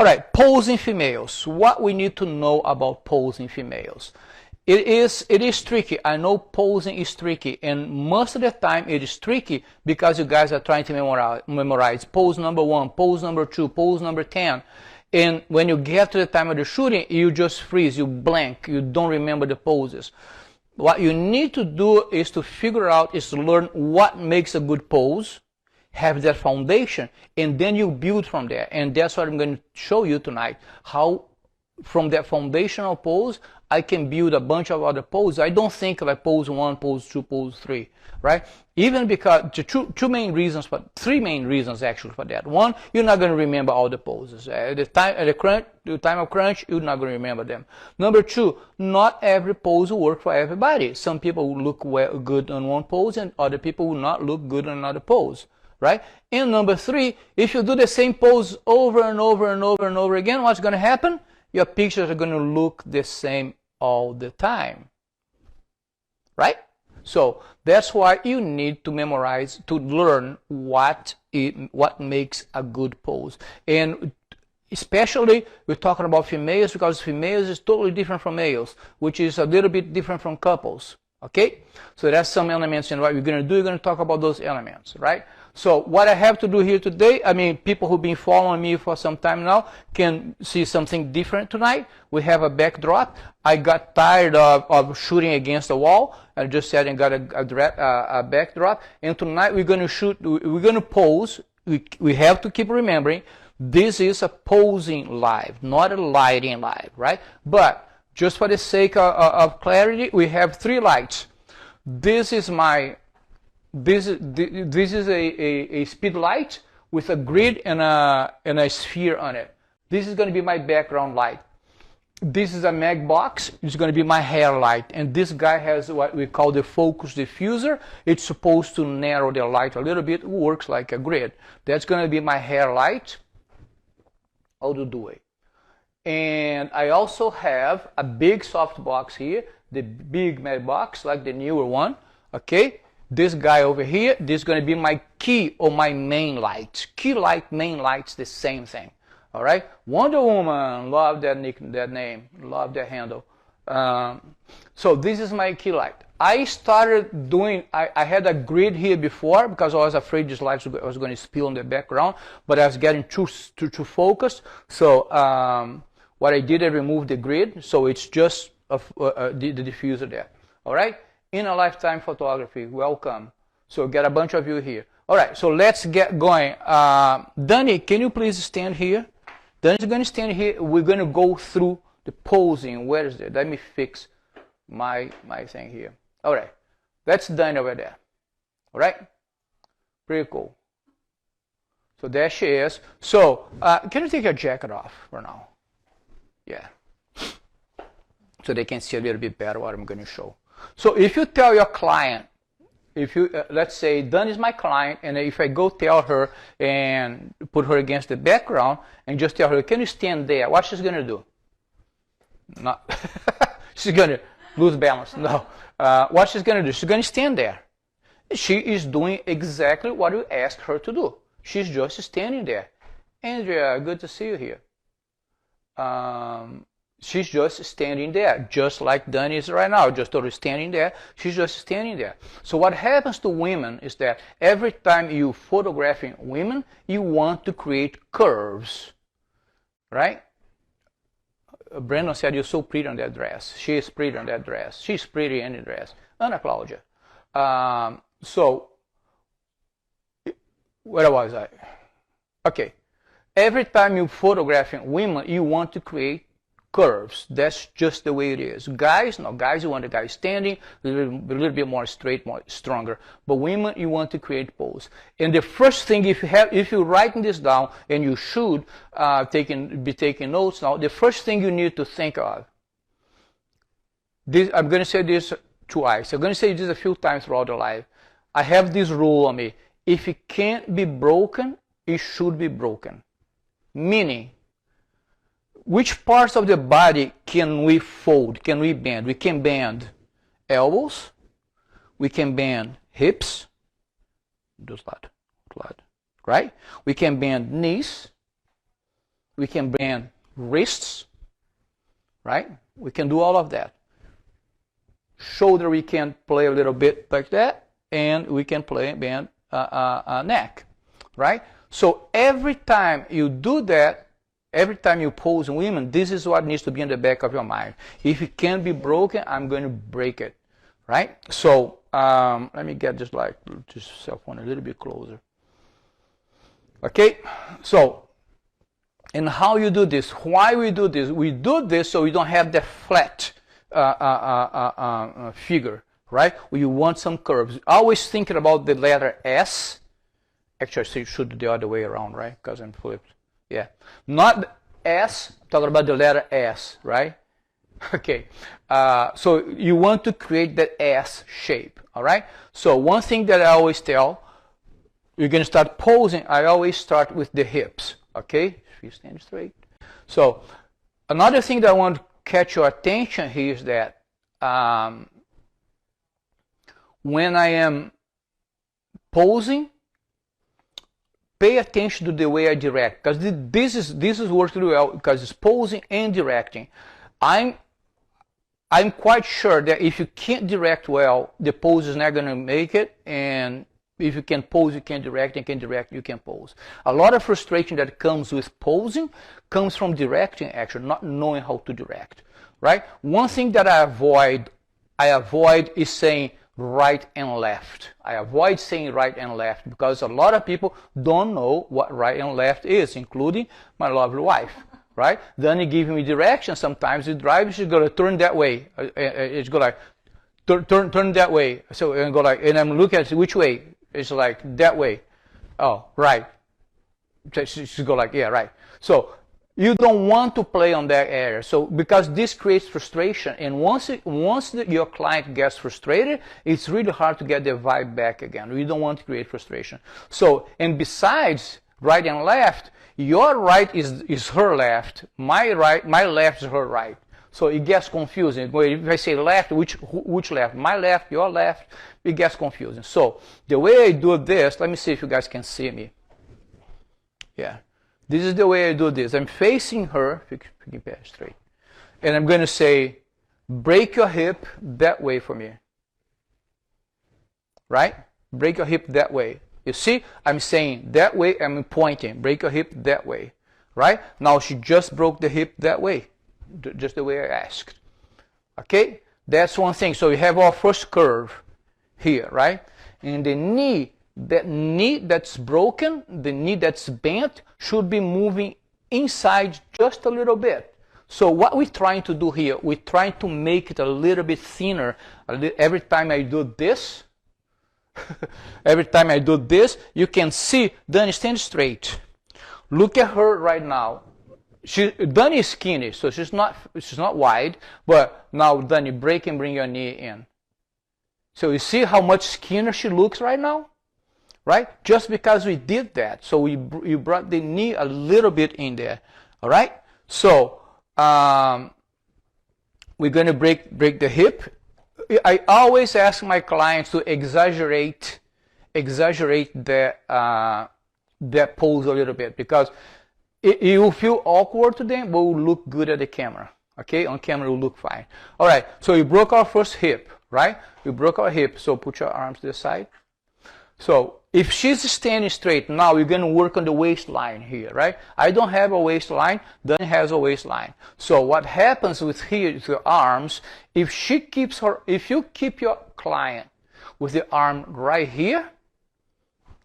All right, posing females. What we need to know about posing females. It is tricky. I know posing is tricky, and most of the time it is tricky because you guys are trying to memorize pose number 1, pose number 2, pose number 10. And when you get to the time of the shooting, you just freeze, you blank, you don't remember the poses. What you need to do is to figure out, is to learn what makes a good pose, have that foundation, and then you build from there. And that's what I'm going to show you tonight, how from that foundational pose, I can build a bunch of other poses. I don't think like pose 1, pose 2, pose 3, right? Even because three main reasons actually for that. One, you're not going to remember all the poses. At the time of crunch, you're not going to remember them. Number 2, not every pose will work for everybody. Some people will look good on one pose, and other people will not look good on another pose, right? And number 3, if you do the same pose over and over and over and over again, what's going to happen? Your pictures are going to look the same all the time, right? So that's why you need to memorize, to learn what makes a good pose. And especially we're talking about females, because females is totally different from males, which is a little bit different from couples. Okay, so that's some elements in what we're going to do. We're going to talk about those elements, right? So what I have to do here today, I mean, people who've been following me for some time now can see something different tonight. We have a backdrop. I got tired of shooting against the wall. I just said and got a backdrop. And tonight we're going to shoot, we're going to pose. We have to keep remembering, this is a posing live, not a lighting live, right? But just for the sake of clarity, we have 3 lights. This is a speed light with a grid and a sphere on it. This is going to be my background light. This is a mag box. It's going to be my hair light. And this guy has what we call the focus diffuser. It's supposed to narrow the light a little bit. It works like a grid. That's going to be my hair light. I'll do it. And I also have a big soft box here, the big mag box, like the newer one. Okay, this guy over here, this is going to be my key or my main light. Key light, main light's the same thing. All right, Wonder Woman, love that name, love that handle. So this is my key light. I started doing, I had a grid here before because I was afraid this light was going to spill in the background, but I was getting too focused. So what I did, I removed the grid, so it's just the diffuser there. All right, In a Lifetime Photography, welcome. So get a bunch of you here. All right, so let's get going. Danny, can you please stand here? Danny's going to stand here. We're going to go through the posing. Where is it? Let me fix my thing here. All right, that's Danny over there. All right, pretty cool. So there she is. So can you take your jacket off for now? Yeah. So they can see a little bit better what I'm going to show. So if you tell your client, if you let's say Dawn is my client, and if I go tell her and put her against the background and just tell her, can you stand there? What she's going to do? No. She's going to lose balance. No. What she's going to do? She's going to stand there. She is doing exactly what you asked her to do. She's just standing there. Andrea, good to see you here. She's just standing there, just like Dani is right now, just totally standing there. She's just standing there. So what happens to women is that every time you photographing women, you want to create curves, right? Brandon said, you're so pretty on that dress. She is pretty on that dress. She's pretty in the dress. Ana Claudia. So, where was I? Okay. Every time you're photographing women, you want to create curves. That's just the way it is. Guys, no, guys, you want the guy standing, a little bit more straight, more stronger. But women, you want to create pose. And the first thing, if you're writing this down, and you should be taking notes now, the first thing you need to think of, this, I'm going to say this twice. I'm going to say this a few times throughout the life. I have this rule on me. If it can't be broken, it should be broken. Meaning, which parts of the body can we fold, can we bend? We can bend elbows, we can bend hips, just that, right? We can bend knees, We can bend wrists, right? We can do all of that. Shoulder, we can play a little bit like that, and we can play bend neck, right? So every time you do that, every time you pose women, this is what needs to be in the back of your mind. If it can be broken, I'm going to break it, right? So let me get just cell phone a little bit closer. Okay, so, and how you do this? Why we do this? We do this so we don't have the flat figure, right? We want some curves. Always thinking about the letter S. Actually, it should be the other way around, right? Because I'm flipped. Yeah, not S. I'm talking about the letter S, right? Okay, so you want to create that S shape, all right? So one thing that I always tell, you're going to start posing, I always start with the hips, okay? You stand straight. So another thing that I want to catch your attention here is that when I am posing, pay attention to the way I direct, because this is working really well, because it's posing and directing. I'm quite sure that if you can't direct well, the pose is not going to make it, and if you can pose, you can direct, and can direct, you can pose. A lot of frustration that comes with posing comes from directing, actually, not knowing how to direct, right? One thing that I avoid is saying right and left. I avoid saying right and left because a lot of people don't know what right and left is, including my lovely wife, right? Then he gives me direction. Sometimes the driver is going to turn that way. It's going like turn that way. So and go like, and I'm looking at which way. It's like that way. Oh, right. She's go like, yeah, right. So you don't want to play on that area. So because this creates frustration, and once your client gets frustrated, it's really hard to get the vibe back again. We don't want to create frustration. So, and besides right and left, your right is her left, my left is her right. So it gets confusing. If I say left, which left? My left, your left, it gets confusing. So the way I do this, let me see if you guys can see me. Yeah. This is the way I do this. I'm facing her, straight. And I'm going to say, break your hip that way for me. Right? Break your hip that way. You see, I'm saying that way, I'm pointing. Break your hip that way. Right? Now she just broke the hip that way. Just the way I asked. Okay? That's one thing. So we have our first curve here, right? And the knee, that knee that's broken, the knee that's bent, should be moving inside just a little bit. So what we're trying to do here, we're trying to make it a little bit thinner. Every time I do this, every time I do this, you can see Dani stand straight. Look at her right now. Dani is skinny, so she's not wide, but now Dani, break and bring your knee in. So you see how much skinnier she looks right now? Right? Just because we did that. So you brought the knee a little bit in there. All right? So we're going to break the hip. I always ask my clients to exaggerate that pose a little bit, because it will feel awkward to them, but will look good at the camera. Okay? On camera, it will look fine. All right. So we broke our first hip, right? We broke our hip. So put your arms to the side. So if she's standing straight, now we're going to work on the waistline here, right? I don't have a waistline. Dani has a waistline. So what happens with here with your arms, if you keep your client with the arm right here,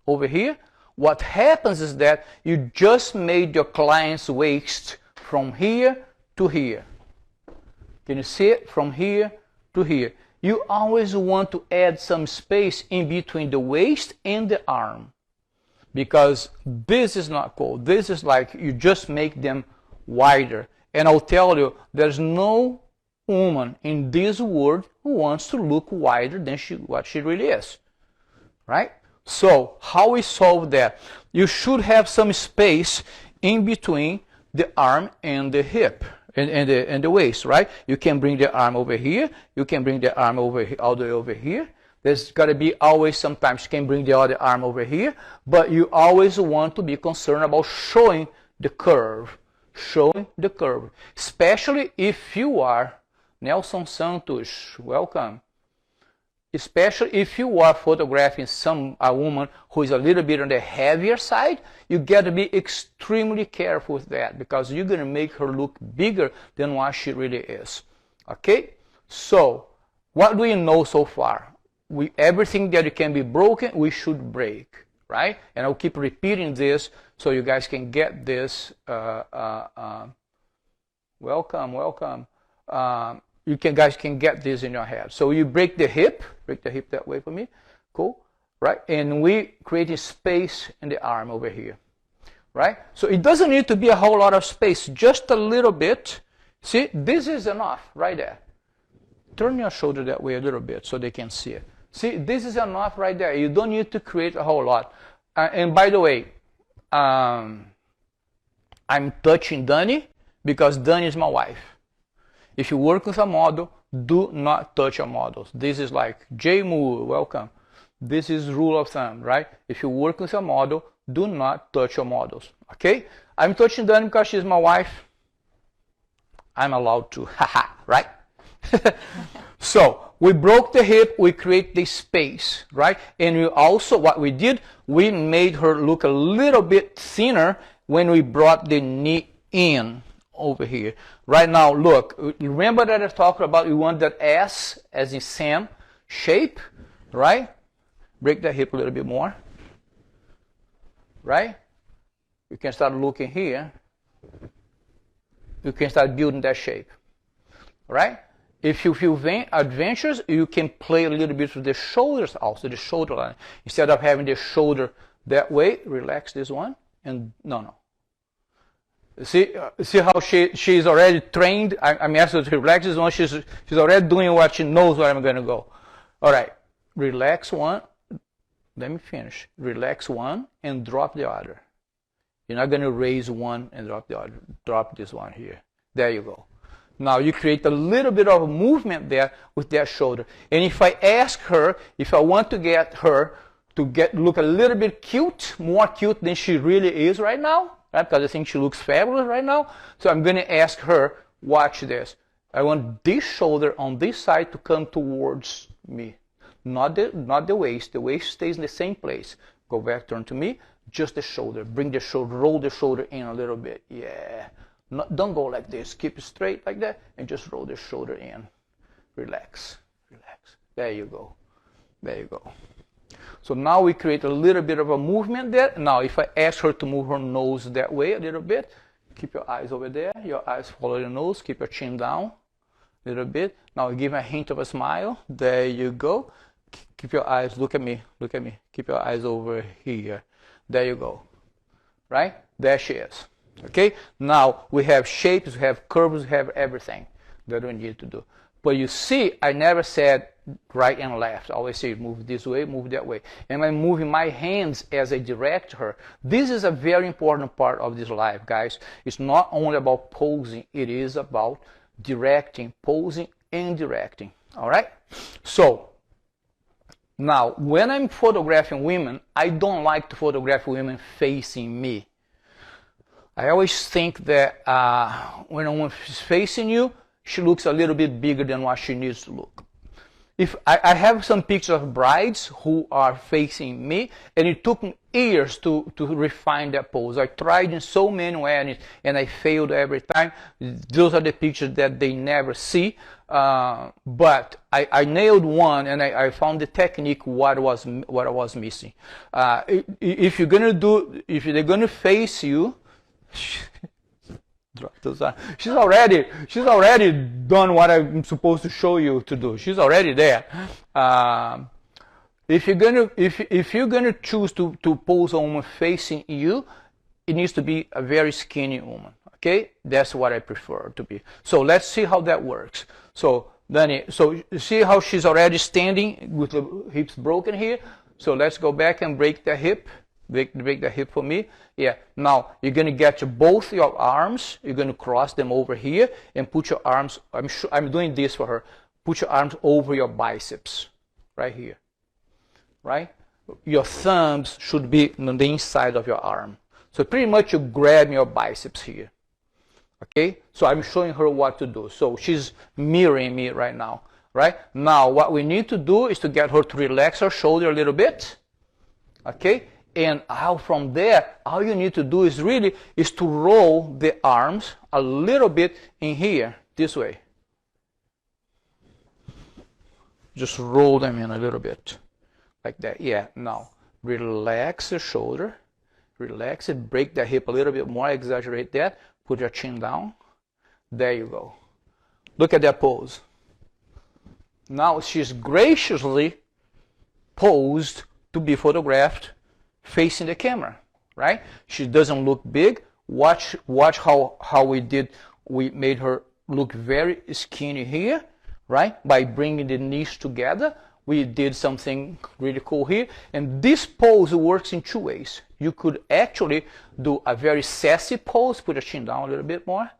over here, what happens is that you just made your client's waist from here to here. Can you see it? From here to here. You always want to add some space in between the waist and the arm, because this is not cool. This is like you just make them wider. And I'll tell you, there's no woman in this world who wants to look wider than what she really is, right? So how we solve that? You should have some space in between the arm and the hip. And the waist, right? You can bring the arm over here. You can bring the arm over here, all the way over here. There's got to be always, sometimes you can bring the other arm over here, but you always want to be concerned about showing the curve, showing the curve. Especially if you are Nelson Santos, welcome. Especially if you are photographing a woman who is a little bit on the heavier side, you got to be extremely careful with that because you're going to make her look bigger than what she really is. Okay? So, what do you know so far? Everything that can be broken, we should break, right? And I'll keep repeating this so you guys can get this. Welcome. Guys can get this in your head. So you break the hip that way for me, cool, right? And we create a space in the arm over here, right? So it doesn't need to be a whole lot of space, just a little bit. See, this is enough right there. Turn your shoulder that way a little bit so they can see it. See, this is enough right there. You don't need to create a whole lot. And by the way, I'm touching Dani because Dani is my wife. If you work with a model, do not touch your models. This is like Jay Moore, welcome. This is rule of thumb, right? If you work with a model, do not touch your models, okay? I'm touching Dani because she's my wife. I'm allowed to, haha, right? So, we broke the hip, we create the space, right? And we also, what we did, we made her look a little bit thinner when we brought the knee in over here. Right now, look, remember that I talked about we want that S, as in Sam, shape, right? Break that hip a little bit more, right? You can start looking here. You can start building that shape, right? If you feel adventurous, you can play a little bit with the shoulders also, the shoulder line. Instead of having the shoulder that way, relax this one, and no. See how she's already trained. I'm asking her to relax this one. She's already doing what she knows where I'm going to go. All right, relax one. Let me finish. Relax one and drop the other. You're not going to raise one and drop the other. Drop this one here. There you go. Now you create a little bit of a movement there with that shoulder. And if I ask her, if I want to get her to look a little bit cute, more cute than she really is right now, right? Because I think she looks fabulous right now. So I'm going to ask her, watch this. I want this shoulder on this side to come towards me. Not the waist. The waist stays in the same place. Go back, turn to me. Just the shoulder. Bring the shoulder, roll the shoulder in a little bit. Yeah. Don't go like this. Keep it straight like that and just roll the shoulder in. Relax. There you go. So now we create a little bit of a movement there. Now if I ask her to move her nose that way a little bit, keep your eyes over there. Your eyes follow the nose. Keep your chin down a little bit. Now give a hint of a smile. There you go. Keep your eyes, look at me. Keep your eyes over here. There you go. Right? There she is. Okay? Now we have shapes, we have curves, we have everything that we need to do. But you see, I never said right and left. I always say move this way, move that way. And I'm moving my hands as I direct her. This is a very important part of this live, guys. It's not only about posing, it is about directing, posing and directing. All right? So, now, when I'm photographing women, I don't like to photograph women facing me. I always think that when a woman is facing you, she looks a little bit bigger than what she needs to look. If I have some pictures of brides who are facing me, and it took me years to refine that pose. I tried in so many ways, and I failed every time. Those are the pictures that they never see. But I nailed one, and I found the technique what I was missing. If they're gonna face you. She's already done what I'm supposed to show you to do. She's already there. If you're gonna choose to pose a woman facing you, it needs to be a very skinny woman. Okay, that's what I prefer to be. So let's see how that works. So Dani, so see how she's already standing with the hips broken here. So let's go back and break the hip. Break the hip for me. Yeah. Now you're gonna get both your arms. You're gonna cross them over here and put your arms. I'm doing this for her. Put your arms over your biceps, right here. Right. Your thumbs should be on the inside of your arm. So pretty much you grab your biceps here. Okay, so I'm showing her what to do. So she's mirroring me right now, right? Now what we need to do is to get her to relax her shoulder a little bit, okay? And from there, all you need to do is to roll the arms a little bit in here, this way. Just roll them in a little bit, like that. Yeah, now relax the shoulder, relax it, break the hip a little bit more, exaggerate that. Put your chin down. There you go. Look at that pose. Now she's graciously posed to be photographed facing the camera, right? She doesn't look big. Watch how we made her look very skinny here, right? By bringing the knees together. We did something really cool here. And this pose works in two ways. You could actually do a very sassy pose. Put your chin down a little bit more.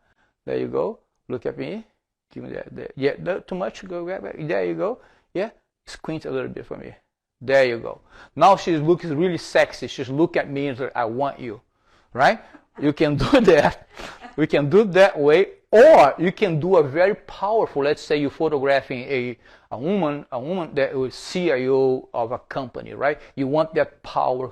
There you go. Look at me. Give me that. There. Yeah, not too much. Go back. There you go. Yeah. Squint a little bit for me. There you go. Now she looks really sexy. She's look at me and says, I want you. Right? You can do that. We can do it that way. Or you can do a very powerful, let's say you're photographing a woman that is CIO of a company, right? You want that power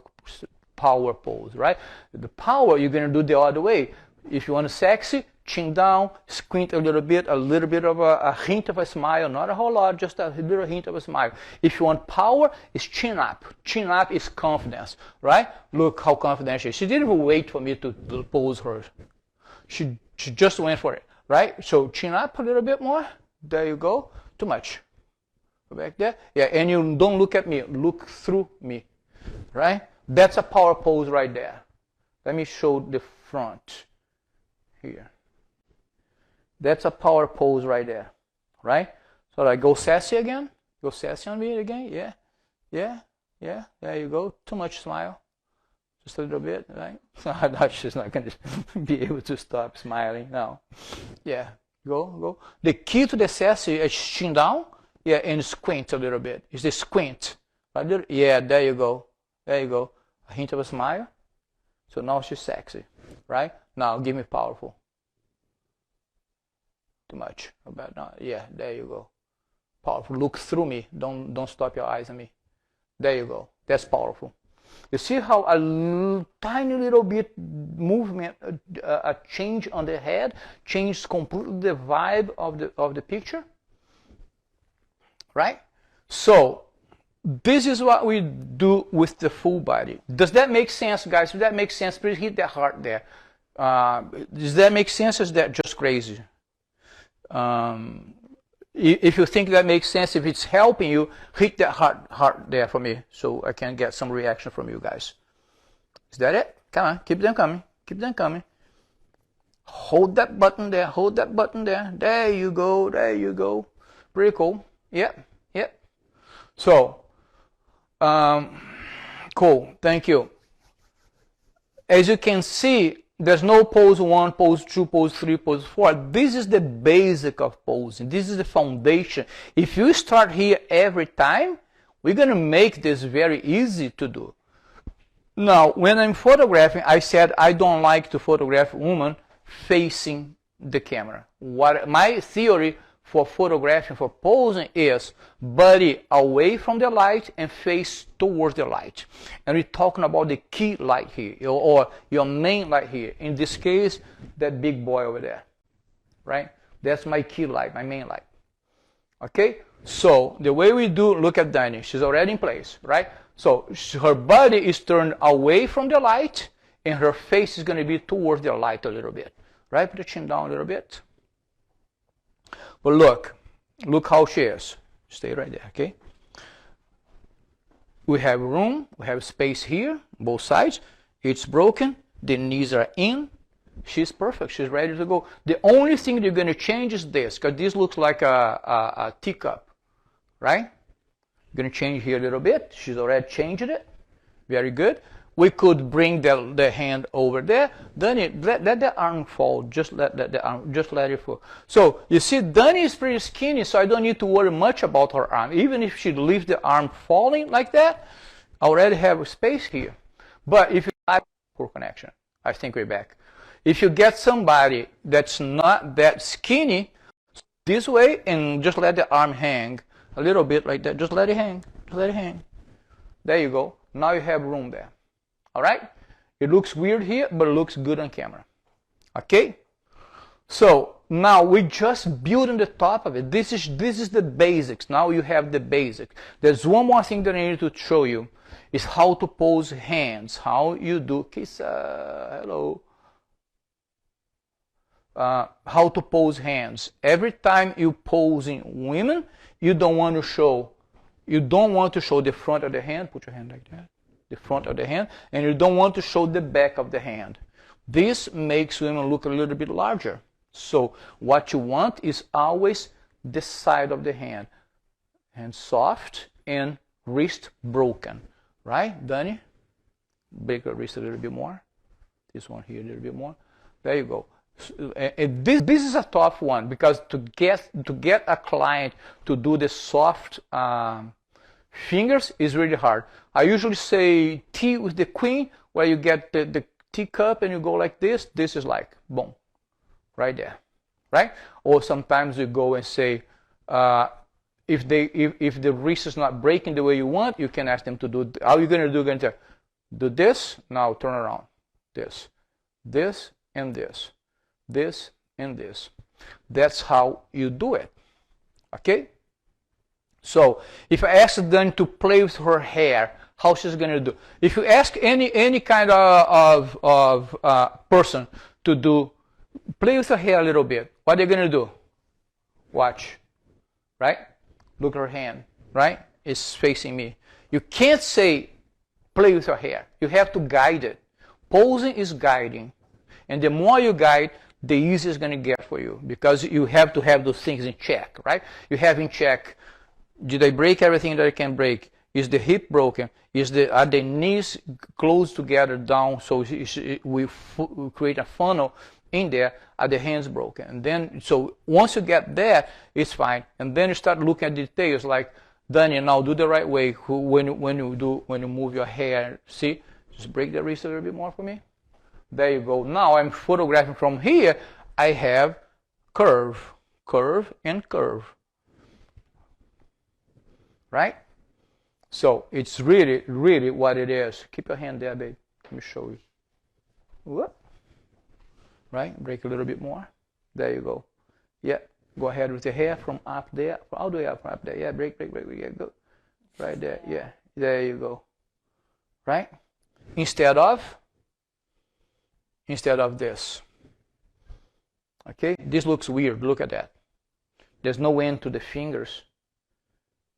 pose, right? The power, you're going to do the other way. If you want a sexy, chin down, squint a little bit of a hint of a smile, not a whole lot, just a little hint of a smile. If you want power, it's chin up. Chin up is confidence, right? Look how confident she is. She didn't even wait for me to pose her. She just went for it, right? So chin up a little bit more. There you go. Too much. Go back there. Yeah, and you don't look at me. Look through me, right? That's a power pose right there. Let me show the front here. That's a power pose right there, right? So I go sassy again. Go sassy on me again. Yeah, yeah, yeah. There you go. Too much smile. Just a little bit, right? No, she's not going to be able to stop smiling. No. Yeah. Go. The key to the sassy is chin down. Yeah, and squint a little bit. It's the squint. Yeah, there you go. There you go. A hint of a smile. So now she's sexy, right? Now give me powerful. Too much. Yeah, there you go. Powerful. Look through me. Don't stop your eyes on me. There you go. That's powerful. You see how a tiny little bit movement, a change on the head, changes completely the vibe of the picture, right? So this is what we do with the full body. Does that make sense, guys? Does that make sense? Please hit that heart there. Does that make sense, or is that just crazy? If you think that makes sense, if it's helping you, hit that heart there for me so I can get some reaction from you guys. Is that it? Come on, keep them coming. Keep them coming. Hold that button there. Hold that button there. There you go. There you go. Pretty cool. Yep. So, cool. Thank you. As you can see, there's no pose 1, pose 2, pose 3, pose 4. This is the basic of posing. This is the foundation. If you start here every time, we're going to make this very easy to do. Now, when I'm photographing, I said I don't like to photograph women facing the camera. What my theory for photographing, for posing, is body away from the light and face towards the light. And we're talking about the key light here, or your main light here. In this case, that big boy over there, right? That's my key light, my main light. Okay? So the way we do, look at Dani. She's already in place, right? So her body is turned away from the light, and her face is going to be towards the light a little bit, right? Put the chin down a little bit. But look how she is. Stay right there, okay? We have room, we have space here, both sides. It's broken, the knees are in. She's perfect, she's ready to go. The only thing you're going to change is this, because this looks like a teacup, right? You're going to change here a little bit. She's already changed it. Very good. We could bring the hand over there. Dani, let the arm fall. Just let the arm, just let it fall. So you see, Dani is pretty skinny, so I don't need to worry much about her arm. Even if she leaves the arm falling like that, I already have space here. But if you like poor connection, I think we're back. If you get somebody that's not that skinny, this way, and just let the arm hang a little bit like that. Just let it hang. Just let it hang. There you go. Now you have room there. All right? It looks weird here, but it looks good on camera. Okay? So now we just build on the top of it. This is the basics. Now you have the basics. There's one more thing that I need to show you, is how to pose hands. How you do kiss. Hello. How to pose hands. Every time you posing women, you don't want to show the front of the hand. Put your hand like that. The front of the hand, and you don't want to show the back of the hand. This makes women look a little bit larger. So what you want is always the side of the hand. Hand soft and wrist broken. Right, Danny? Break your wrist a little bit more. This one here a little bit more. There you go. This is a tough one, because to get a client to do the soft fingers is really hard. I usually say T with the queen, where you get the teacup and you go like this. This is like boom, right there, right? Or sometimes you go and say, if the wrist is not breaking the way you want, you can ask them to do. How are you going to do? You're going to do this. Now turn around. This, and this, this, and this. That's how you do it. Okay. So if I ask them to play with her hair, how she's going to do? If you ask any kind of person to do play with her hair a little bit, what are they going to do? Watch, right? Look at her hand, right? It's facing me. You can't say play with her hair. You have to guide it. Posing is guiding, and the more you guide, the easier it's going to get for you, because you have to have those things in check, right? You have in check. Did I break everything that I can break? Is the hip broken? Are the knees close together down, so we create a funnel in there? Are the hands broken? And then, so once you get there, it's fine. And then you start looking at details like, Daniel, now do the right way. When you move your hair, see? Just break the wrist a little bit more for me. There you go. Now I'm photographing from here. I have curve, curve, and curve. Right? So it's really, really what it is. Keep your hand there, babe. Let me show you. Whoop. Right? Break a little bit more. There you go. Yeah. Go ahead with your hair from up there. All the way up from up there. Yeah. Break. Yeah. Go. Right there. Yeah. There you go. Right? Instead of this. Okay? This looks weird. Look at that. There's no end to the fingers.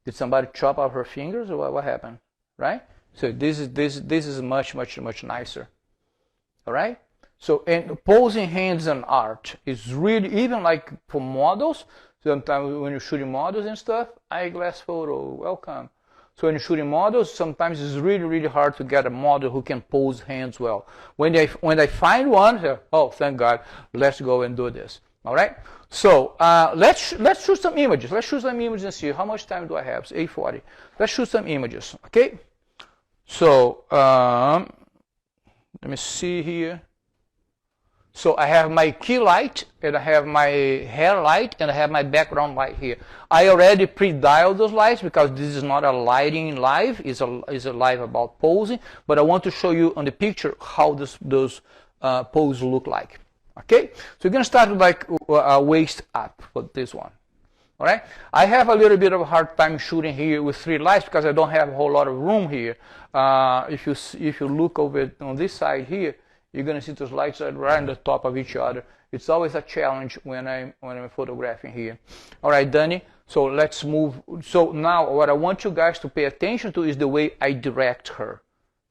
Did somebody chop off her fingers, or what happened? Right? So this is much nicer. All right? So, and posing hands and art is really, even like for models, sometimes when you're shooting models and stuff, eyeglass photo, welcome. So when you're shooting models, sometimes it's really, really hard to get a model who can pose hands well. When I find one, oh, thank God, let's go and do this. All right? So let's shoot some images. Let's shoot some images and see how much time do I have. It's 8:40. Let's shoot some images. Okay? So let me see here. So I have my key light, and I have my hair light, and I have my background light here. I already pre-dialed those lights because this is not a lighting live. It's a live about posing. But I want to show you on the picture how those poses look like. Okay, so we're going to start with like waist up for this one. All right, I have a little bit of a hard time shooting here with 3 lights because I don't have a whole lot of room here. If you look over on this side here, you're going to see those lights are right on the top of each other. It's always a challenge when I'm photographing here. All right, Danny. So let's move. So now what I want you guys to pay attention to is the way I direct her.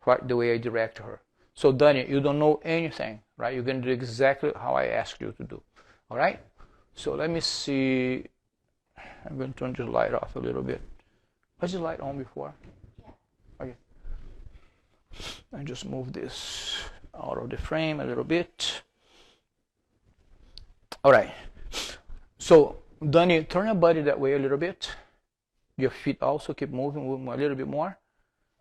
Right, the way I direct her. So Danny, you don't know anything. Right? You're going to do exactly how I asked you to do. All right? So let me see. I'm going to turn this light off a little bit. Was the light on before? Yeah. Okay. I just move this out of the frame a little bit. All right. So, Danny, turn your body that way a little bit. Your feet also keep moving a little bit more.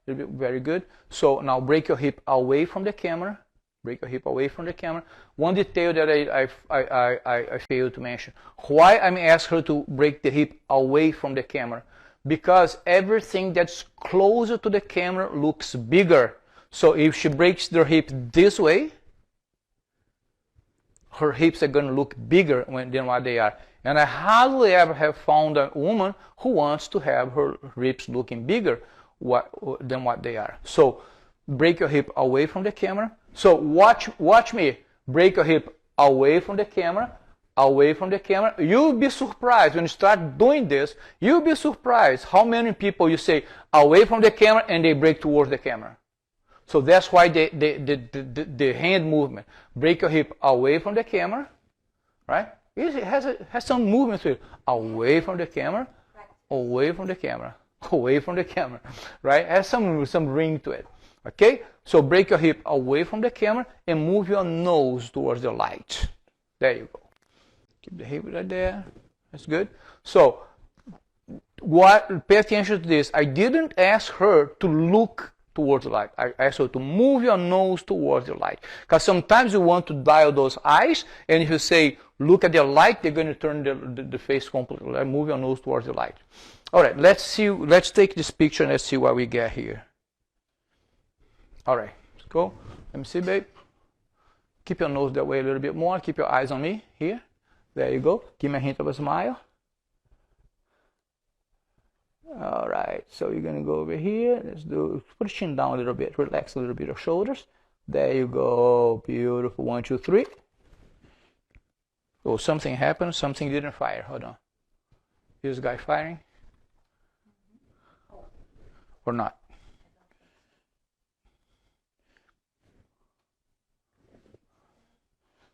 A little bit, very good. So now break your hip away from the camera. Break your hip away from the camera. One detail that I failed to mention. Why I'm asking her to break the hip away from the camera? Because everything that's closer to the camera looks bigger. So if she breaks their hip this way, her hips are going to look bigger than what they are. And I hardly ever have found a woman who wants to have her hips looking bigger than what they are. So break your hip away from the camera. So watch me break your hip away from the camera, away from the camera. You'll be surprised when you start doing this. You'll be surprised how many people you say away from the camera and they break towards the camera. So that's why the hand movement. Break your hip away from the camera, right? It has some movement to it. Away from the camera, away from the camera, away from the camera, right? It has some ring to it. Okay? So break your hip away from the camera and move your nose towards the light. There you go. Keep the hip right there. That's good. So pay attention to this. I didn't ask her to look towards the light. I asked her to move your nose towards the light. Because sometimes you want to dial those eyes, and if you say, look at the light, they're going to turn the face completely. Move your nose towards the light. All right, let's take this picture and let's see what we get here. All right, let's go. Let me see, babe. Keep your nose that way a little bit more. Keep your eyes on me here. There you go. Give me a hint of a smile. All right, so you're going to go over here. Put your chin down a little bit. Relax a little bit of shoulders. There you go. Beautiful. 1, 2, 3. Oh, something happened. Something didn't fire. Hold on. Is this guy firing? Or not?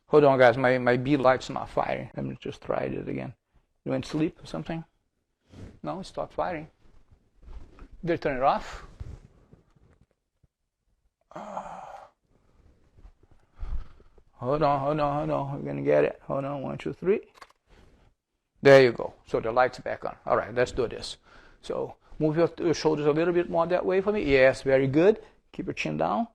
Hold on, guys. My B light's not firing. Let me just try it again. You went to sleep or something? No, it stopped firing. Did I turn it off? Hold on. We're going to get it. Hold on. 1, 2, 3. There you go. So the light's back on. All right, let's do this. So move your shoulders a little bit more that way for me. Yes, very good. Keep your chin down.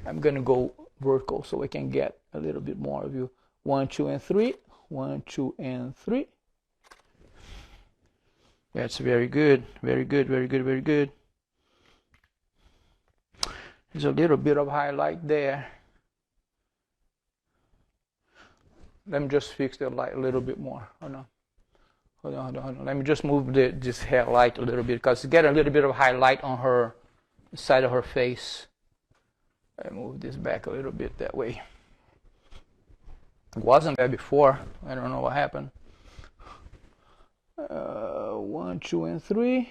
I'm going to go vertical so I can get a little bit more of you. 1, 2, and 3. 1, 2, and 3. That's very good. Very good, very good, very good. There's a little bit of highlight there. Let me just fix the light a little bit more. Hold on. Let me just move this hair light a little bit because get a little bit of highlight on her side of her face. I move this back a little bit that way. It wasn't there before. I don't know what happened. 1, 2, and 3.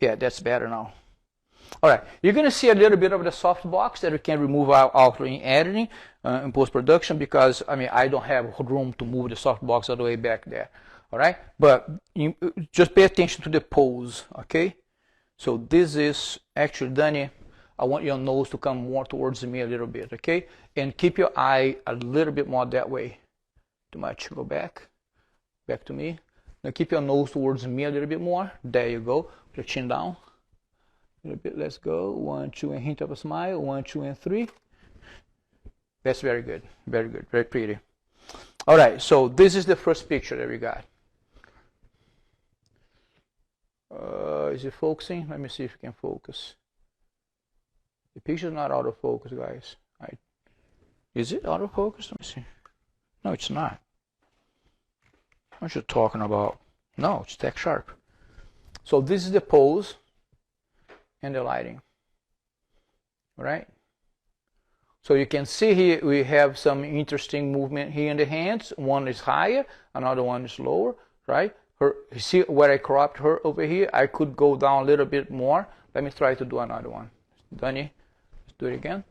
Yeah, that's better now. All right, you're going to see a little bit of the soft box that we can remove out in editing, in post-production, because I don't have room to move the soft box all the way back there. All right, but just pay attention to the pose. Okay, so this is actually, Danny, I want your nose to come more towards me a little bit. Okay, and keep your eye a little bit more that way. Too much. Go back to me. Now keep your nose towards me a little bit more. There you go. Put your chin down. A little bit. Let's go. 1, 2, and hint of a smile. 1, 2, and 3. That's very good. Very good. Very pretty. All right. So this is the first picture that we got. Is it focusing? Let me see if it can focus. The picture's not out of focus, guys. Is it out of focus? Let me see. No, it's not. What you talking about? No, it's tack sharp. So this is the pose and the lighting. All right? So you can see here we have some interesting movement here in the hands. One is higher, another one is lower, right? You see where I cropped her over here? I could go down a little bit more. Let me try to do another one. Danny, let's do it again.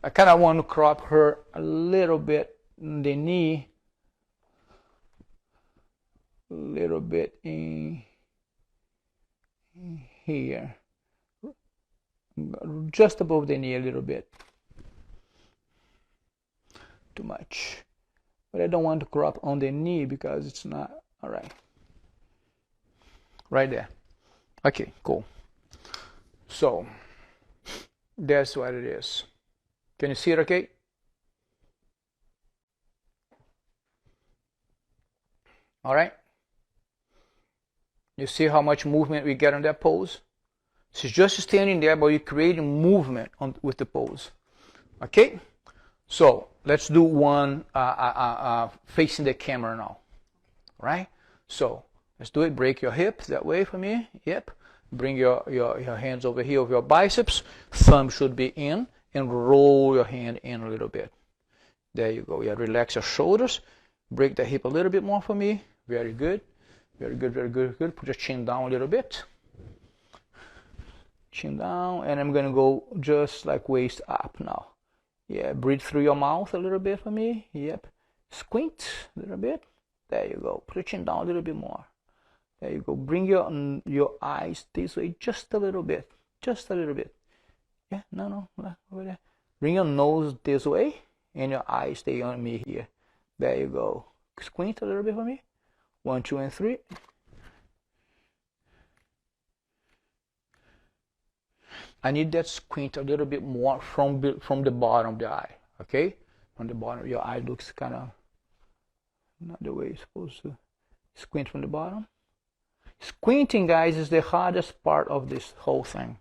I kind of want to crop her a little bit in the knee. A little bit in here. Just above the knee a little bit. Too much. But I don't want to crop on the knee because it's not. All right. Right there. Okay, cool. So That's what it is. Can you see it okay? All right. You see how much movement we get on that pose? She's just standing there, but you're creating movement with the pose. Okay? So let's do one facing the camera now. Right? So let's do it. Break your hips that way for me. Yep. Bring your hands over here over your biceps. Thumb should be in, and roll your hand in a little bit. There you go. Yeah, relax your shoulders. Break the hip a little bit more for me. Very good. Very good, very good, good. Put your chin down a little bit. Chin down, and I'm going to go just like waist up now. Yeah, breathe through your mouth a little bit for me. Yep. Squint a little bit. There you go. Put your chin down a little bit more. There you go. Bring your eyes this way just a little bit. Just a little bit. Yeah, no, over there. Bring your nose this way, and your eyes stay on me here. There you go. Squint a little bit for me. 1, 2, and 3. I need that squint a little bit more from the bottom of the eye. Okay? From the bottom, your eye looks kind of not the way it's supposed to. Squint from the bottom. Squinting, guys, is the hardest part of this whole thing.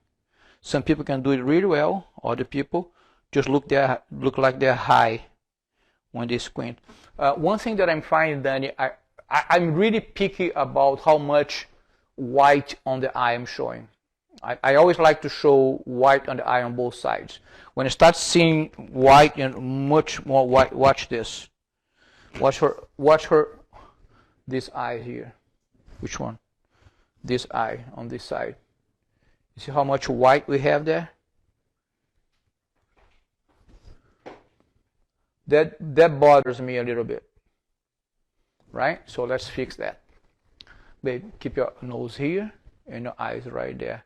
Some people can do it really well. Other people just look like they're high when they squint. One thing that I'm finding, Danny, I'm really picky about how much white on the eye I'm showing. I always like to show white on the eye on both sides. When I start seeing white and much more white, watch this. Watch her, this eye here. Which one? This eye on this side. You see how much white we have there? That bothers me a little bit. Right? So let's fix that. Babe, keep your nose here and your eyes right there.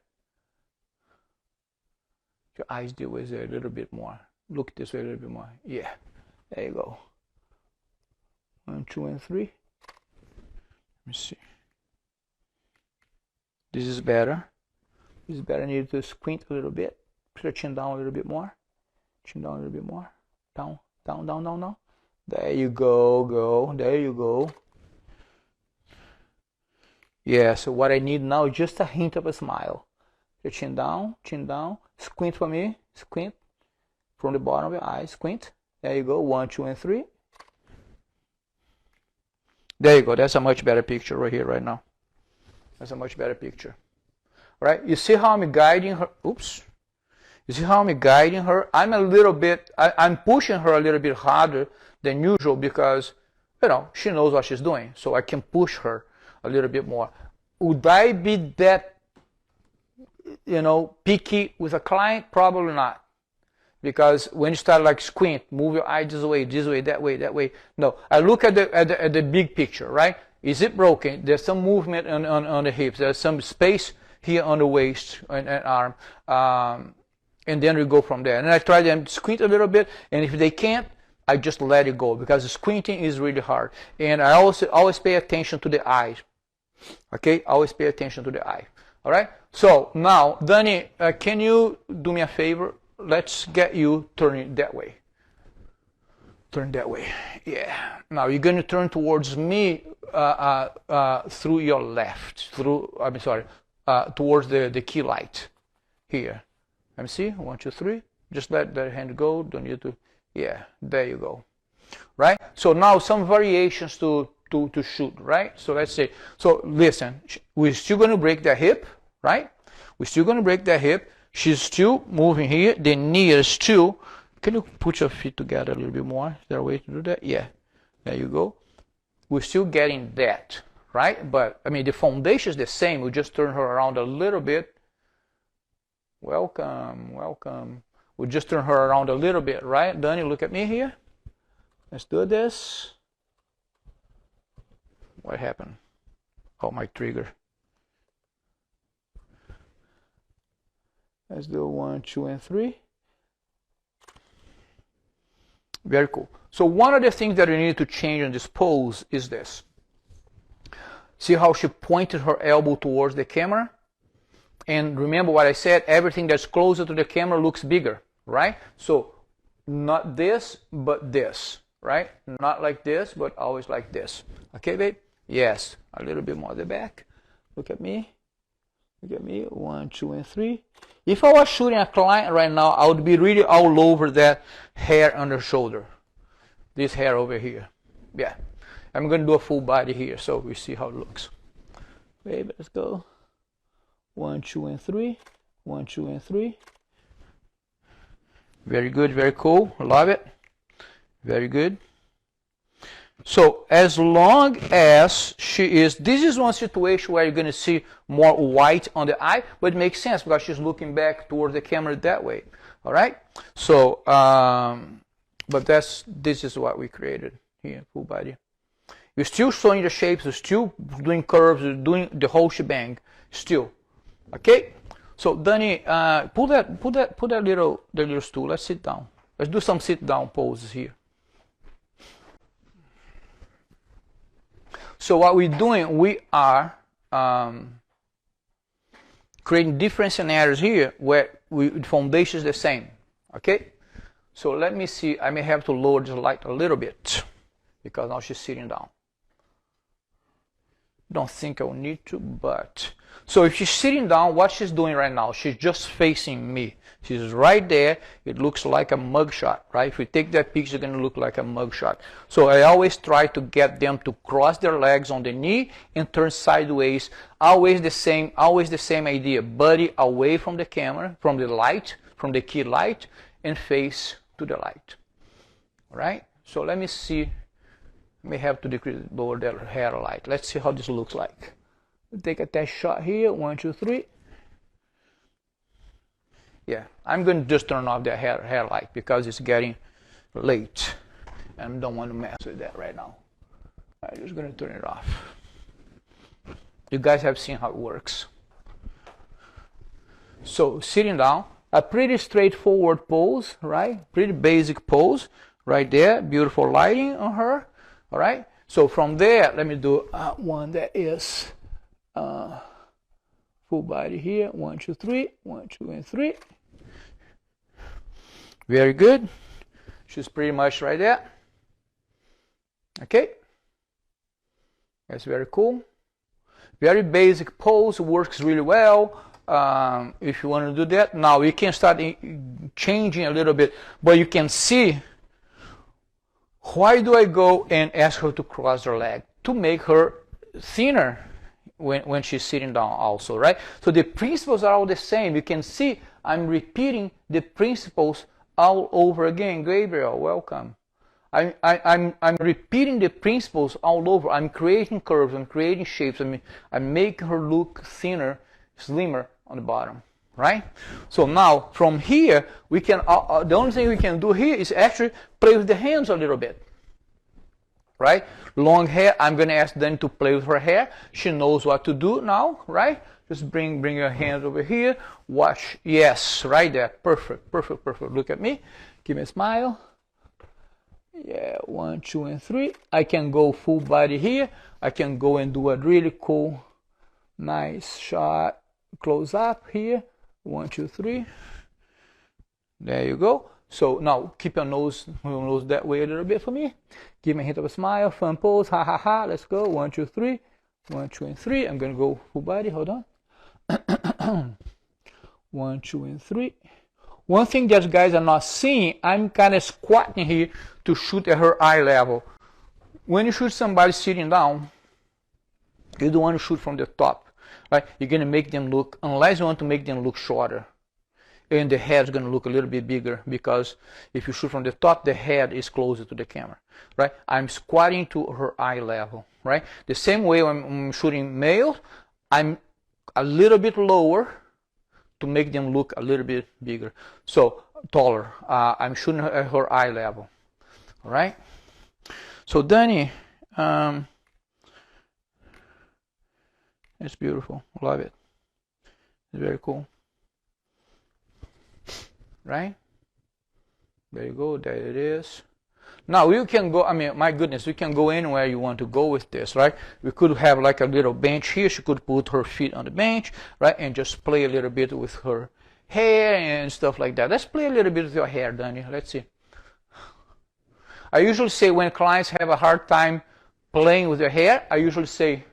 Your eyes this way a little bit more. Look this way a little bit more. Yeah. There you go. 1, 2, and 3. Let me see. This is better. This is better. I need to squint a little bit. Put your chin down a little bit more. Chin down a little bit more. Down, down, down, down, down. There you go, there you go. Yeah, so what I need now is just a hint of a smile. Your chin down, squint for me, squint from the bottom of your eye, squint. There you go, 1, 2, and 3. There you go, that's a much better picture right here, right now. That's a much better picture. All right, you see how I'm guiding her? Oops. You see how I'm guiding her? I'm pushing her a little bit harder than usual because, she knows what she's doing. So I can push her a little bit more. Would I be that, picky with a client? Probably not. Because when you start like squint, move your eye this way, that way. No, I look at the big picture, right? Is it broken? There's some movement on the hips. There's some space here on the waist and arm. And then we go from there. And I try them to squint a little bit, and if they can't, I just let it go because squinting is really hard. And I always pay attention to the eye. Okay, always pay attention to the eye. All right. So now, Danny, can you do me a favor? Let's get you turning that way. Turn that way. Yeah. Now you're going to turn towards me through your left. Towards the key light here. Let me see. 1, 2, 3. Just let the hand go. Don't need to. Yeah. There you go. Right. So now some variations to shoot. Right. So let's say. So listen. We're still going to break that hip. Right. We're still going to break that hip. She's still moving here. The knee is still. Can you put your feet together a little bit more? Is there a way to do that? Yeah. There you go. We're still getting that. Right. But I mean the foundation is the same. We just turn her around a little bit. Welcome, welcome. We'll just turn her around a little bit, right? Danny, look at me here. Let's do this. What happened? Oh, my trigger. Let's do 1, 2, and 3. Very cool. So one of the things that we need to change in this pose is this. See how she pointed her elbow towards the camera? And remember what I said, everything that's closer to the camera looks bigger, right? So not this, but this, right? Not like this, but always like this. Okay, babe? Yes, a little bit more at the back. Look at me. Look at me. 1, 2, and 3. If I was shooting a client right now, I would be really all over that hair on the shoulder. This hair over here. Yeah. I'm going to do a full body here so we see how it looks. Babe, let's go. 1, 2, and 3. 1, 2, and 3. Very good, very cool. Love it. Very good. So as long as she is, this is one situation where you're going to see more white on the eye, but it makes sense because she's looking back towards the camera that way. All right. So, but this is what we created here, full body. You're still showing the shapes, you're still doing curves, you're doing the whole shebang, still. Okay. So Danny, pull that little stool. Let's sit down. Let's do some sit down poses here. So what we're doing, we are creating different scenarios here where the foundation is the same. Okay? So let me see. I may have to lower the light a little bit because now she's sitting down. Don't think I'll need to, but... So if she's sitting down, what she's doing right now, she's just facing me. She's right there. It looks like a mugshot, right? If we take that picture, it's going to look like a mugshot. So I always try to get them to cross their legs on the knee and turn sideways. Always the same idea. Body away from the camera, from the light, from the key light, and face to the light. All right? So let me see. I may have to decrease lower the hair light. Let's see how this looks like. Take a test shot here. 1, 2, 3. Yeah, I'm going to just turn off the hair light because it's getting late and I don't want to mess with that right now. I'm just going to turn it off. You guys have seen how it works. So sitting down, a pretty straightforward pose, right? Pretty basic pose right there. Beautiful lighting on her. All right. So from there, let me do one that is full body here. 1, 2, 3. 1, 2, and 3. Very good. She's pretty much right there. Okay. That's very cool. Very basic pose. Works really well. If you want to do that. Now you can start changing a little bit. But you can see, why do I go and ask her to cross her leg? To make her thinner when she's sitting down also, right? So the principles are all the same. You can see I'm repeating the principles all over again. Gabriel, welcome. I'm repeating the principles all over. I'm creating curves, I'm creating shapes. I'm making her look thinner, slimmer on the bottom, right? So now from here we can the only thing we can do here is actually play with the hands a little bit, right? Long hair, I'm going to ask them to play with her hair. She knows what to do now, right? Just bring your hands over here. Watch. Yes, right there. Perfect, perfect, perfect. Look at me. Give me a smile. Yeah, 1, 2, and 3. I can go full body here. I can go and do a really cool, nice shot. Close up here. 1, 2, 3. There you go. So now keep your nose that way a little bit for me. Give me a hint of a smile. Fun pose. Ha ha ha. Let's go. 1, 2, 3. 1, 2, and 3. I'm going to go full body. Hold on. 1, 2, and 3. One thing that you guys are not seeing, I'm kind of squatting here to shoot at her eye level. When you shoot somebody sitting down, you don't want to shoot from the top, right? You're going to make them look, unless you want to make them look shorter. And the head's going to look a little bit bigger because if you shoot from the top, the head is closer to the camera, right? I'm squatting to her eye level, right? The same way when I'm shooting males, I'm a little bit lower to make them look a little bit bigger. So taller. I'm shooting her at her eye level. All right. So Danny, it's beautiful. Love it. It's very cool. Right? There you go. There it is. Now you can go, I mean, my goodness, you can go anywhere you want to go with this, right? We could have like a little bench here. She could put her feet on the bench, right? And just play a little bit with her hair and stuff like that. Let's play a little bit with your hair, Danny. Let's see. I usually say when clients have a hard time playing with their hair, I usually say,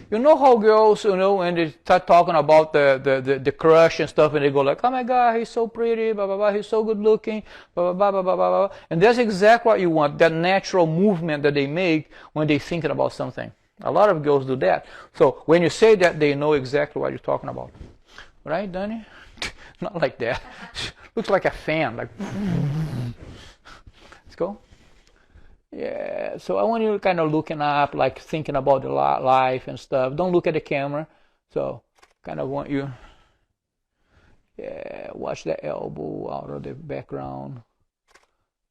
you know how girls, you know, when they start talking about the crush and stuff, and they go like, oh my God, he's so pretty, blah, blah, blah, he's so good looking, blah, blah, blah, blah, blah, blah. And that's exactly what you want, that natural movement that they make when they're thinking about something. A lot of girls do that. So when you say that, they know exactly what you're talking about. Right, Danny? Not like that. Looks like a fan, like. Let's go. Yeah, so I want you kind of looking up, like thinking about the life and stuff. Don't look at the camera. So kind of want you, yeah, watch the elbow out of the background.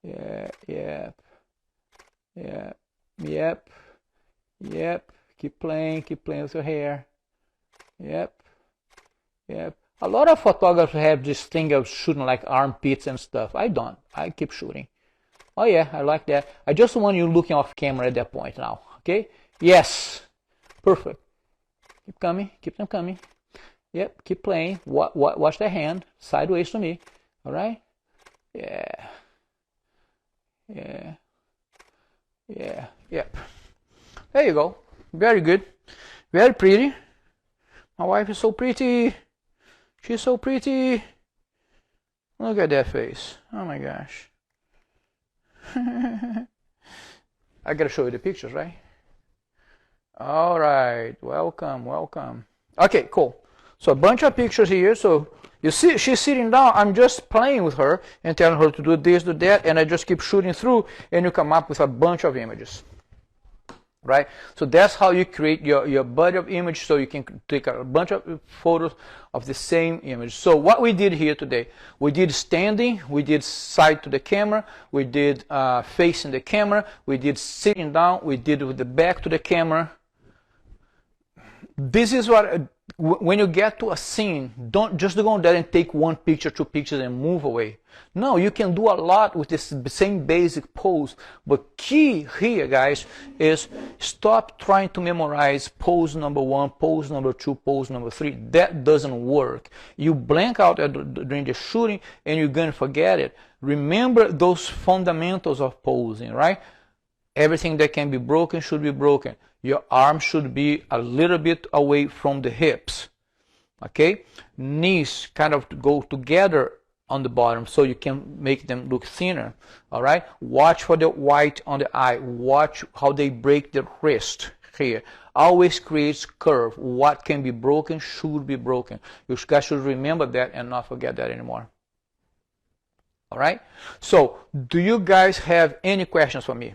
Yeah, yep, yep, yep. Keep playing with your hair. Yep, yep. A lot of photographers have this thing of shooting like armpits and stuff. I don't. I keep shooting. Oh yeah, I like that. I just want you looking off camera at that point now. Okay? Yes. Perfect. Keep coming. Keep them coming. Yep. Keep playing. Watch the hand sideways to me. All right? Yeah. Yeah. Yeah. Yep. There you go. Very good. Very pretty. My wife is so pretty. She's so pretty. Look at that face. Oh my gosh. I gotta show you the pictures, right? All right, welcome. Okay, cool. So a bunch of pictures here. So you see, she's sitting down. I'm just playing with her and telling her to do this, do that, and I just keep shooting through, and you come up with a bunch of images. Right? So that's how you create your body of image, so you can take a bunch of photos of the same image. So what we did here today, we did standing, we did side to the camera, we did facing the camera, we did sitting down, we did with the back to the camera. This is what, when you get to a scene, don't just go there and take one picture, two pictures and move away. No, you can do a lot with this same basic pose. But key here, guys, is stop trying to memorize pose number 1, pose number 2, pose number 3. That doesn't work. You blank out during the shooting and you're going to forget it. Remember those fundamentals of posing, right? Everything that can be broken should be broken. Your arms should be a little bit away from the hips. Okay? Knees kind of go together on the bottom so you can make them look thinner. All right? Watch for the white on the eye. Watch how they break the wrist here. Always creates curve. What can be broken should be broken. You guys should remember that and not forget that anymore. All right? So, do you guys have any questions for me?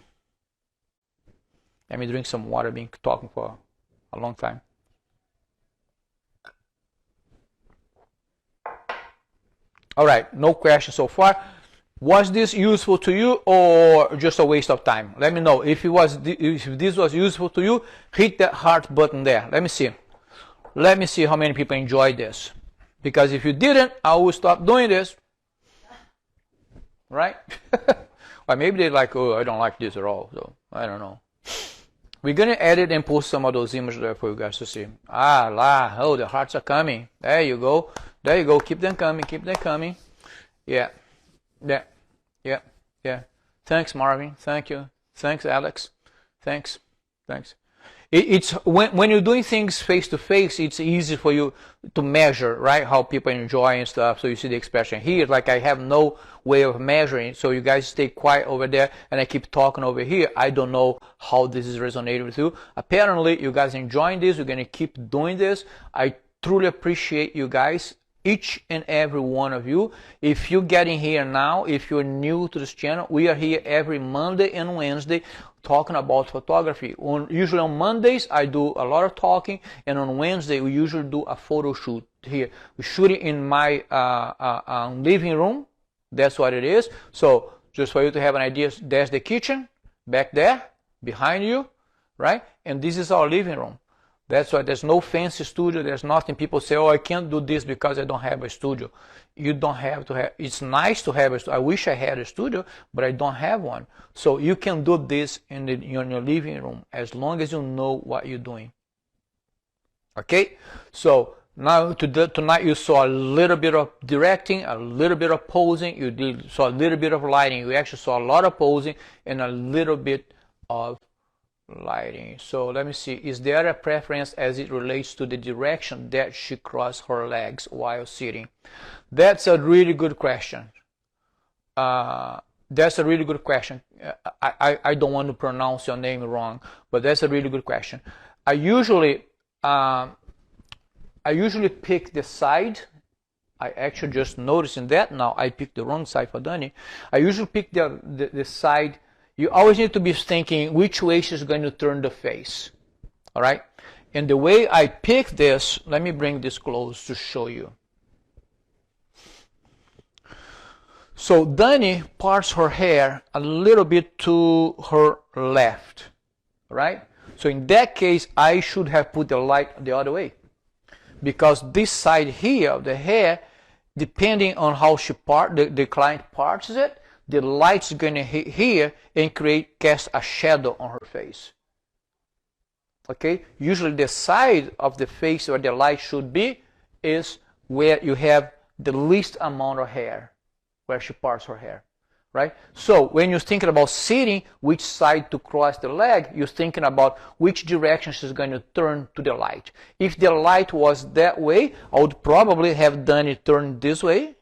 Let me drink some water, been talking for a long time. All right, no questions so far. Was this useful to you or just a waste of time? Let me know. If this was useful to you, hit that heart button there. Let me see. Let me see how many people enjoyed this. Because if you didn't, I will stop doing this. Right? Or maybe they're like, oh, I don't like this at all. So, I don't know. We're going to edit and post some of those images there for you guys to see. Oh, the hearts are coming. There you go. There you go. Keep them coming. Keep them coming. Yeah. Thanks, Marvin. Thank you. Thanks, Alex. Thanks. It's when you're doing things face to face, it's easy for you to measure, right? How people enjoy and stuff. So you see the expression here. Like I have no way of measuring. So you guys stay quiet over there, and I keep talking over here. I don't know how this is resonating with you. Apparently, you guys enjoying this. You're gonna keep doing this. I truly appreciate you guys. Each and every one of you. If you're getting here now, if you're new to this channel, we are here every Monday and Wednesday talking about photography. Usually on Mondays, I do a lot of talking, and on Wednesday, we usually do a photo shoot here. We shoot it in my living room. That's what it is. So just for you to have an idea, there's the kitchen back there behind you, right? And this is our living room. That's why there's no fancy studio. There's nothing. People say, oh, I can't do this because I don't have a studio. You don't have to have. It's nice to have a studio. I wish I had a studio, but I don't have one. So you can do this in your living room as long as you know what you're doing. Okay? So now tonight you saw a little bit of directing, a little bit of posing. You saw a little bit of lighting. You actually saw a lot of posing and a little bit of lighting. So let me see, is there a preference as it relates to the direction that she crossed her legs while sitting? That's a really good question. That's a really good question. I don't want to pronounce your name wrong, but that's a really good question. I usually pick the side. I actually just noticing that now I picked the wrong side for Dani. I usually pick the side. You always need to be thinking which way she's going to turn the face. All right? And the way I pick this, let me bring this close to show you. So Dani parts her hair a little bit to her left. Right? So in that case, I should have put the light the other way. Because this side here of the hair, depending on how she the client parts it, the light's going to hit here and cast a shadow on her face. Okay? Usually the side of the face where the light should be is where you have the least amount of hair, where she parts her hair. Right? So when you're thinking about sitting, which side to cross the leg, you're thinking about which direction she's going to turn to the light. If the light was that way, I would probably have done it turn this way.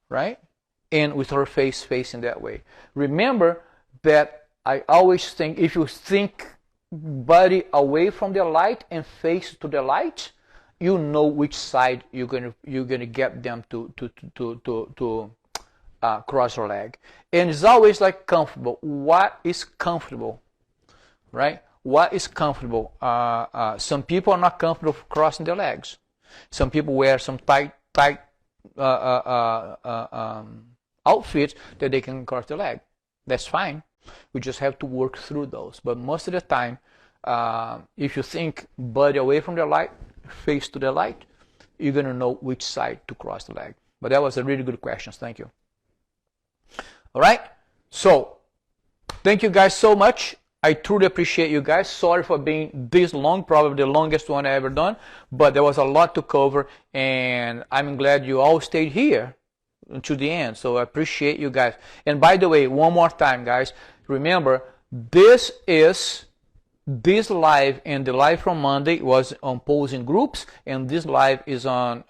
Right? And with her face facing that way. Remember that I always think, if you think body away from the light and face to the light, you know which side you're gonna get them to cross her leg. And it's always like comfortable. What is comfortable? Right? What is comfortable? Some people are not comfortable crossing their legs. Some people wear some tight outfits that they can cross the leg. That's fine. We just have to work through those. But most of the time, if you think body away from the light, face to the light, you're going to know which side to cross the leg. But that was a really good question. Thank you. All right. So thank you guys so much. I truly appreciate you guys. Sorry for being this long, probably the longest one I ever done, but there was a lot to cover, and I'm glad you all stayed here to the end. So I appreciate you guys. And by the way, one more time, guys, remember, this live and the live from Monday was on posing groups, and this live is on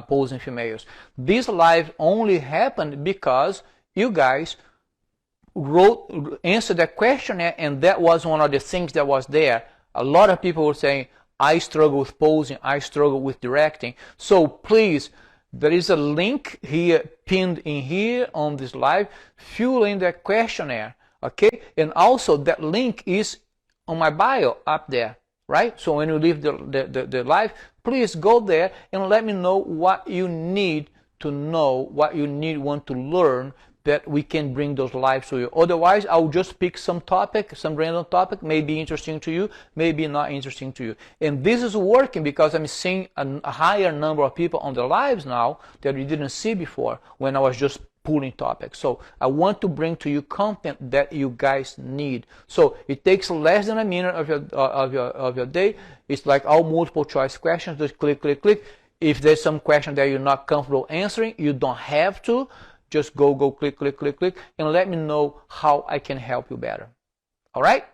posing females. This live only happened because you guys answered that questionnaire, and that was one of the things that was there. A lot of people were saying, I struggle with posing, I struggle with directing. So please, there is a link here, pinned in here on this live, fill in that questionnaire, okay? And also that link is on my bio up there, right? So when you leave the live, please go there and let me know what you need to know, what you want to learn, that we can bring those lives to you. Otherwise, I'll just pick some topic, some random topic, may be interesting to you, maybe not interesting to you. And this is working because I'm seeing a higher number of people on the lives now that we didn't see before when I was just pulling topics. So I want to bring to you content that you guys need. So it takes less than a minute of your day. It's like all multiple choice questions. Just click, click, click. If there's some question that you're not comfortable answering, you don't have to. Just go, click, click, click, click, and let me know how I can help you better. All right?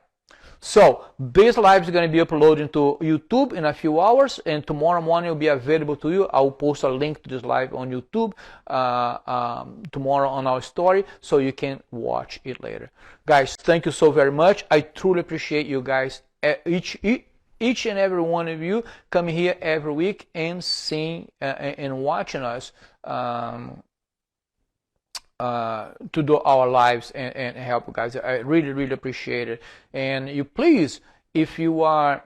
So this live is going to be uploaded to YouTube in a few hours, and tomorrow morning will be available to you. I'll post a link to this live on YouTube tomorrow on our story, so you can watch it later. Guys, thank you so very much. I truly appreciate you guys, each and every one of you coming here every week and seeing and watching us to do our lives and help you guys. I really, really appreciate it. And you please, if you are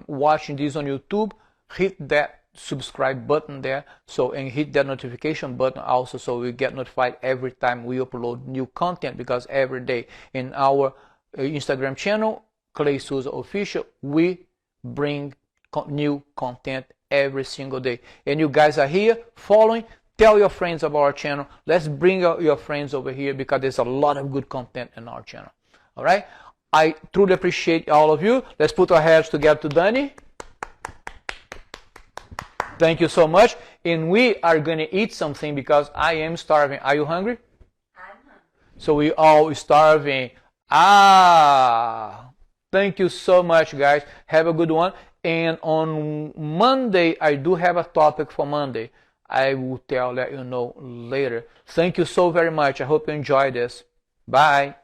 watching this on YouTube, hit that subscribe button there, and hit that notification button also, so we get notified every time we upload new content, because every day in our Instagram channel, Clay Souza Official, we bring new content every single day. And you guys are here following. Tell your friends about our channel. Let's bring your friends over here because there's a lot of good content in our channel. All right? I truly appreciate all of you. Let's put our hands together to Danny. Thank you so much. And we are going to eat something because I am starving. Are you hungry? I'm hungry. So we all starving. Thank you so much, guys. Have a good one. And on Monday, I do have a topic for Monday. I will let you know later. Thank you so very much. I hope you enjoyed this. Bye.